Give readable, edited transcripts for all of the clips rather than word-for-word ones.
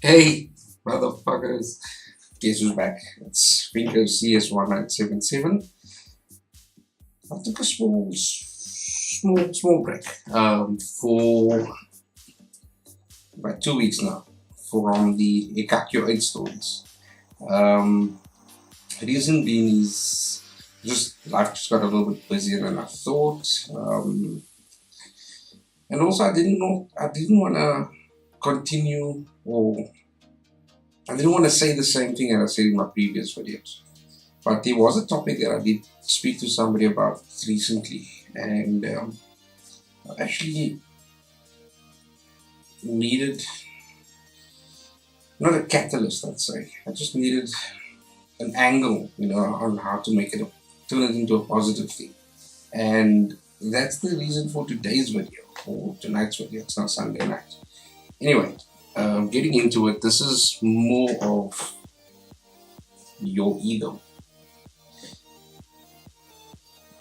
Hey, motherfuckers. Guess who's back? It's Vinko CS1977. I took a small break for about 2 weeks now from the Ekakyo 8 stories. Um, reason being is just life just got a little bit busier than I thought. And also I didn't want to continue, or I didn't want to say the same thing that I said in my previous videos. But there was a topic that I did speak to somebody about recently, and I actually needed not a catalyst, I'd say. I just needed an angle, on how to turn it into a positive thing. And that's the reason for today's video, or tonight's video. It's not Sunday night. Anyway, getting into it, this is more of your ego.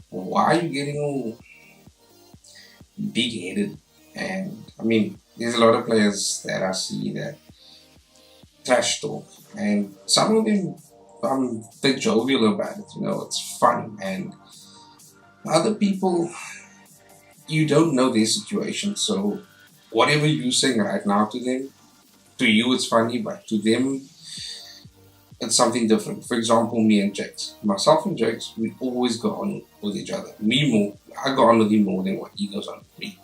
Why are you getting all big-headed? And I mean, there's a lot of players that I see that trash talk, and some of them I'm a bit jovial about it. It's fun, and other people, you don't know their situation, so whatever you're saying right now to them, to you it's funny, but to them it's something different. For example, me and Jax, myself and Jax, we always go on with each other. Me more, I go on with him more than what he goes on with me.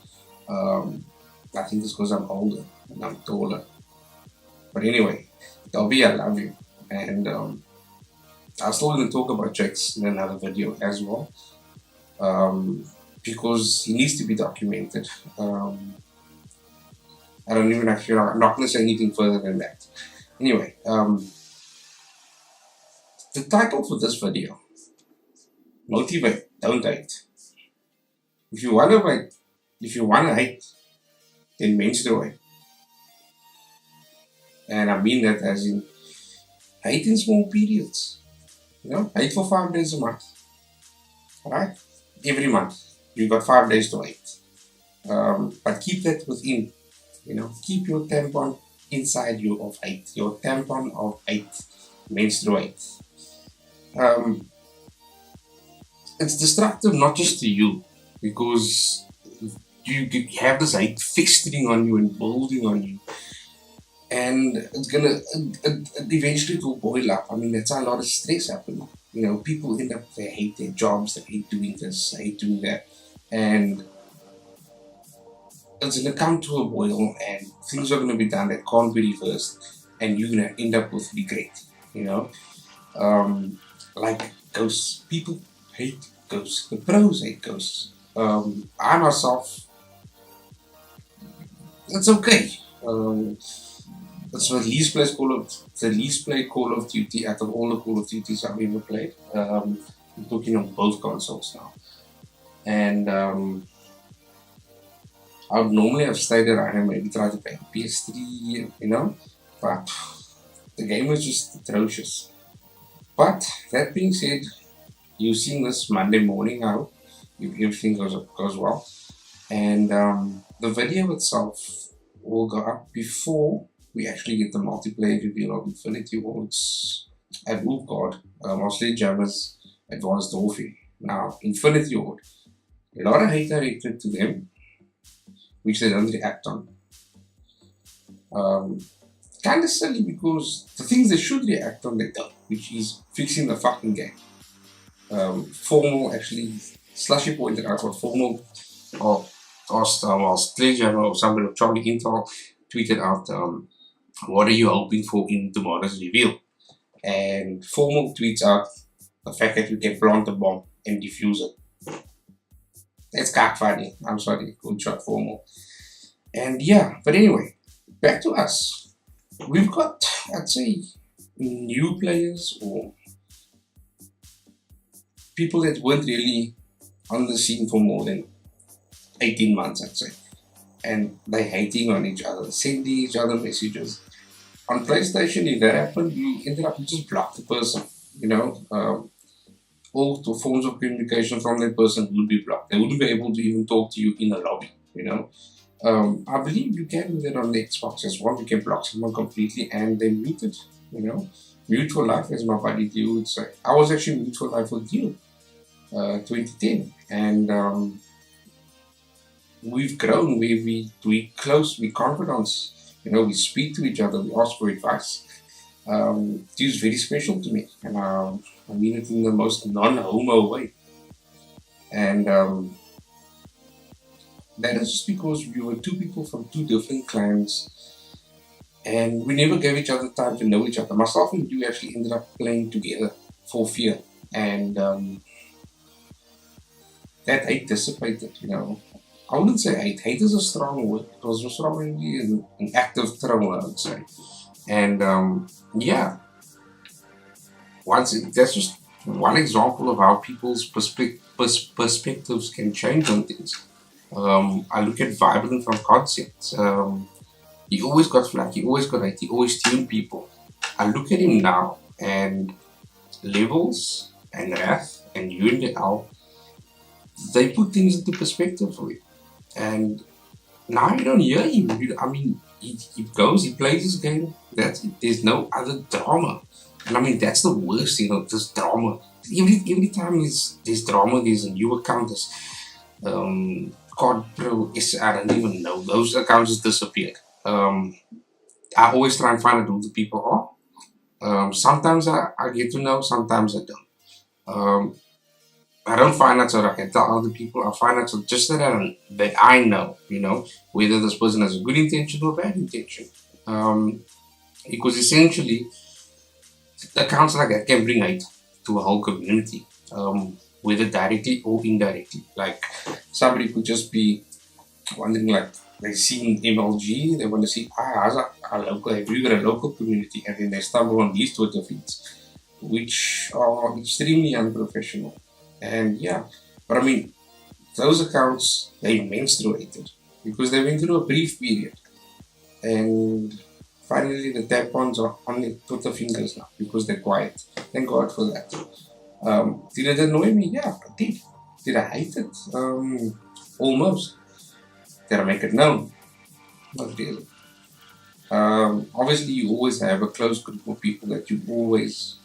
I think it's because I'm older and I'm taller. But anyway, Dolby, I love you, and I'll still going to talk about Jax in another video as well, because he needs to be documented. I don't even actually, I'm not going to say anything further than that. Anyway, the title for this video, motivate, don't hate. If you want to hate, then menstruate. And I mean that as in hate in small periods. Hate for 5 days a month. Alright? Every month. You've got 5 days to hate. But keep that within. Keep your tampon inside you of hate. Your tampon of hate. Menstruate. It's destructive not just to you, because you have this hate festering on you and building on you, and it's gonna eventually it will boil up. I mean, that's a lot of stress happening. People end up, they hate their jobs, they hate doing this, they hate doing that, and it's gonna come to a boil, and things are gonna be done that can't be reversed, and you're gonna end up with regret. Like ghosts. People hate ghosts. The pros hate ghosts. I myself, it's okay. It's the least played Call of Duty out of all the Call of Duties I've ever played. I'm talking on both consoles now, and I would normally have stayed around and maybe try to play PS3, but the game was just atrocious. But that being said, you've seen this Monday morning now, if everything goes well, and the video itself will go up before we actually get the multiplayer reveal of Infinity Wards at Wolfguard, mostly Jammers Advanced Warfare. Now, Infinity Ward, a lot of hate directed to them, which they don't react on. Kind of silly, because the things they should react on, they don't, which is fixing the fucking game. Formal, actually, Slushy pointed out what Formal asked, Sledgehammer or somebody, or Charlie Intel, tweeted out, what are you hoping for in tomorrow's reveal? And Formal tweets out the fact that you can plant a bomb and defuse it. That's kind of funny. I'm sorry, good shot, Formal. And yeah, but anyway, back to us. We've got, I'd say, new players or people that weren't really on the scene for more than 18 months, I'd say. And they're hating on each other, sending each other messages. On PlayStation, if that happened, you just block the person. All the forms of communication from that person would be blocked. They wouldn't be able to even talk to you in a lobby. I believe you can do that on the Xbox as well. You can block someone completely and then mute it. You know, mute for life, as my buddy Dio would say. I was actually mute for life with you, 2010, and we've grown. We close, we confidence. You know, we speak to each other. We ask for advice. Dio is very special to me, and I mean it in the most non-homo way. And that is just because we were two people from two different clans, and we never gave each other time to know each other. Myself and you actually ended up playing together for fear, and that hate dissipated. You know, I wouldn't say hate. Hate is a strong word. It was just probably an active trauma, I would say. And yeah, that's just one example of how people's perspectives can change on things. I look at Vibrant from concepts. He always got flack, he always got hate, he always tuned people. I look at him now and levels and wrath and you and the L, they put things into perspective for you. And now you don't hear him. I mean, he goes, he plays his game. That's it. There's no other drama. And I mean, that's the worst thing of this drama. Every time there's drama, there's a new account. There's God Pro, I don't even know. Those accounts just disappeared. I always try and find out who the people are. Sometimes I get to know, sometimes I don't. I don't find out so that I can tell other people. I find out so just that I know, you know, whether this person has a good intention or bad intention. Because essentially, accounts like that can bring hate to a whole community, whether directly or indirectly. Like somebody could just be wondering, like they see MLG, they want to see how's our local, have you got a local community, and then they stumble on these Twitter feeds, which are extremely unprofessional. And yeah, but I mean, those accounts they menstruated because they went through a brief period, and finally the tampons are on their Twitter fingers now because they're quiet. Thank God for that. Did it annoy me? Yeah, I did. Did I hate it? Almost. Did I make it known? Not really. Obviously, you always have a close group of people that you always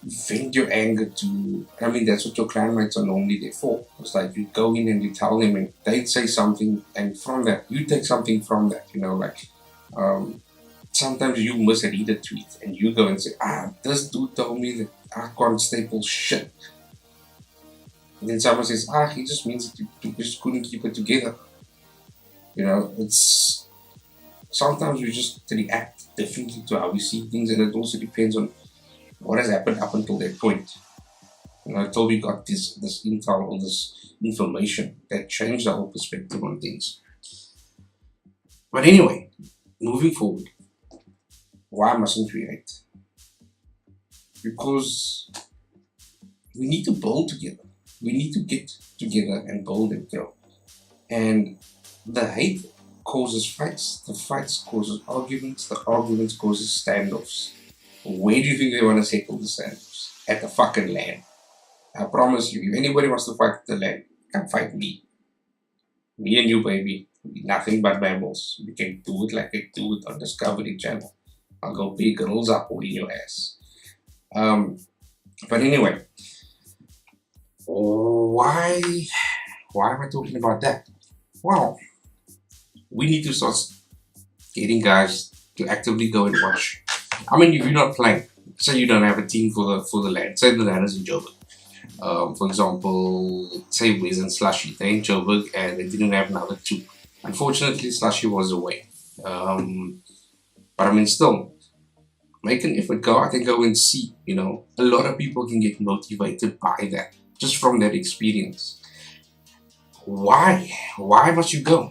vent your anger to. I mean, that's what your clanmates are normally there for. It's like you go in and you tell them, and they say something, and from that, you take something from that. You know, like sometimes you misread a tweet and you go and say, this dude told me that I can't staple shit. And then someone says, he just means that you just couldn't keep it together. You know, it's sometimes we just react differently to how we see things, and it also depends on what has happened up until that point. You know, until we got this intel or this information that changed our whole perspective on things. But anyway, moving forward, why mustn't we hate? Because we need to build together. We need to get together and build and grow. And the hate causes fights. The fights causes arguments. The arguments causes standoffs. Where do you think they want to settle the standoffs? At the fucking land. I promise you, if anybody wants to fight the land, come fight me. Me and you, baby. Nothing but mammals. We can do it like I do it on Discovery Channel. I'll go big girls up in your ass. But anyway, why am I talking about that? Well, we need to start getting guys to actively go and watch. I mean, if you're not playing, say you don't have a team for the land, say the land is in Joburg. For example, say Wiz and Slushy, they're in Joburg and they didn't have another two. Unfortunately, Slushy was away. But I mean, still, make an effort, go out and go and see. You know, a lot of people can get motivated by that, just from that experience. Why? Why must you go?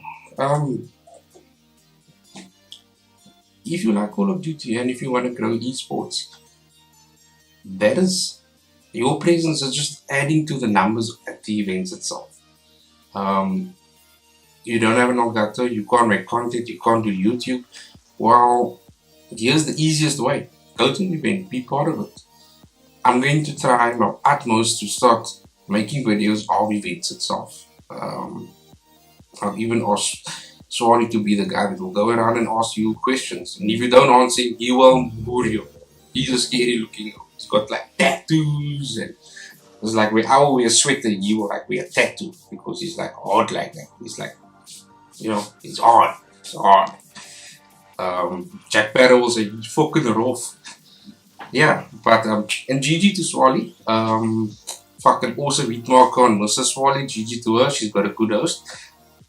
If you like Call of Duty and if you want to grow esports, that is your presence is just adding to the numbers at the events itself. You don't have an Elgato, you can't make content, you can't do YouTube. Well, here's the easiest way. Go to an event, be part of it. I'm going to try my utmost to start making videos of events itself. I've even asked Swally to be the guy that will go around and ask you questions. And if you don't answer him, he will murder you. He's a scary looking. He's got like tattoos and it's like I will wear a sweater, he will like wear a tattoo because he's like hard like that. He's like, he's hard. It's hard. Jack Sparrow will say, he's fucking rough. Yeah, but and GG to Swally. Fucking awesome hit mark on Mrs. Swally. GG to her. She's got a good host.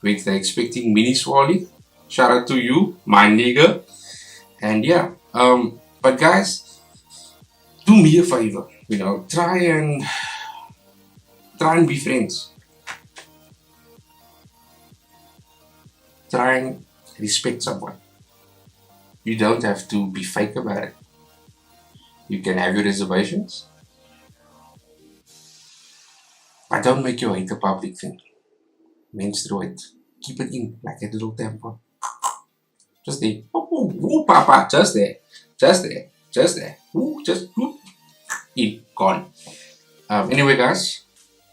They're expecting mini Swally. Shout out to you, my nigga. And yeah, but guys, do me a favor. Try and be friends. Try and respect someone. You don't have to be fake about it. You can have your reservations. But don't make your hate a public thing. Menstruate. Keep it in like a little tampon. Just there. Oh, papa. Just there. Just there. Just there. Ooh, just in. Gone. Anyway, guys.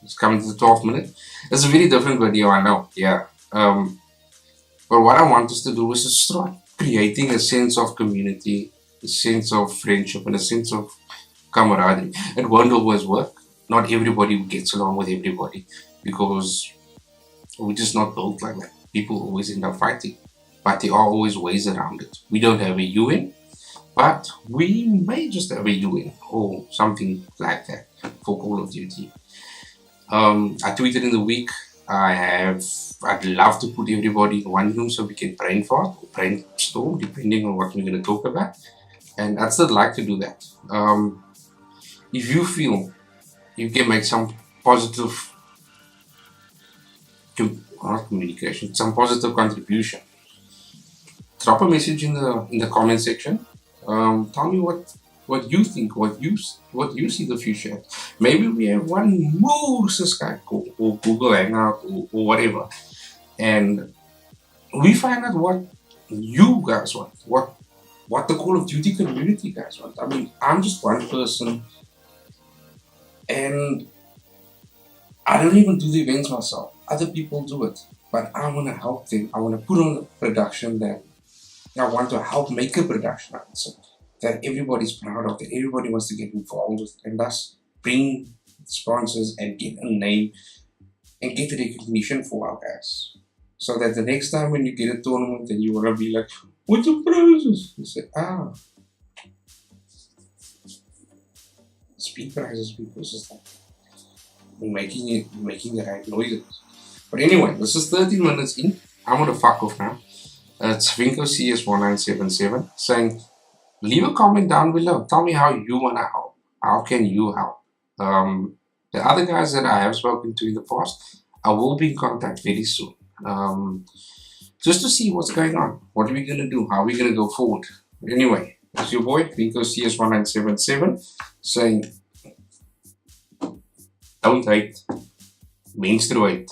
It's coming to the 12th minute. It's a very different video, I know. Yeah. But what I want us to do is to start creating a sense of community, a sense of friendship, and a sense of camaraderie. It won't always work. Not everybody gets along with everybody because we're just not built like that. People always end up fighting, but there are always ways around it. We don't have a UN, but we may just have a UN or something like that for Call of Duty. I tweeted in the week, I'd love to put everybody in one room so we can brainstorm, depending on what we're going to talk about. And I'd still like to do that. If you feel you can make some positive communication, some positive contribution, drop a message in the comment section. Tell me what you think, what you see the future at. Maybe we have one more Skype call or Google Hangout or whatever, and we find out what you guys want, what the Call of Duty community guys want. I mean, I'm just one person, and I don't even do the events myself. Other people do it, but I want to help them. I want to put on a production that I want to help make a production out of it. That everybody's proud of, that everybody wants to get involved with, and thus bring sponsors and get a name and get recognition for our guys. So that the next time when you get a tournament and you want to be like, what's the prizes? You say, speed prizes because it's like making the right noises. But anyway, this is 13 minutes in. I'm gonna fuck off now. It's Vinko CS1977 saying, leave a comment down below. Tell me how you want to help. How can you help? The other guys that I have spoken to in the past, I will be in contact very soon. Just to see what's going on. What are we going to do? How are we going to go forward? Anyway, it's your boy, Vinko CS1977, saying, don't hate, menstruate.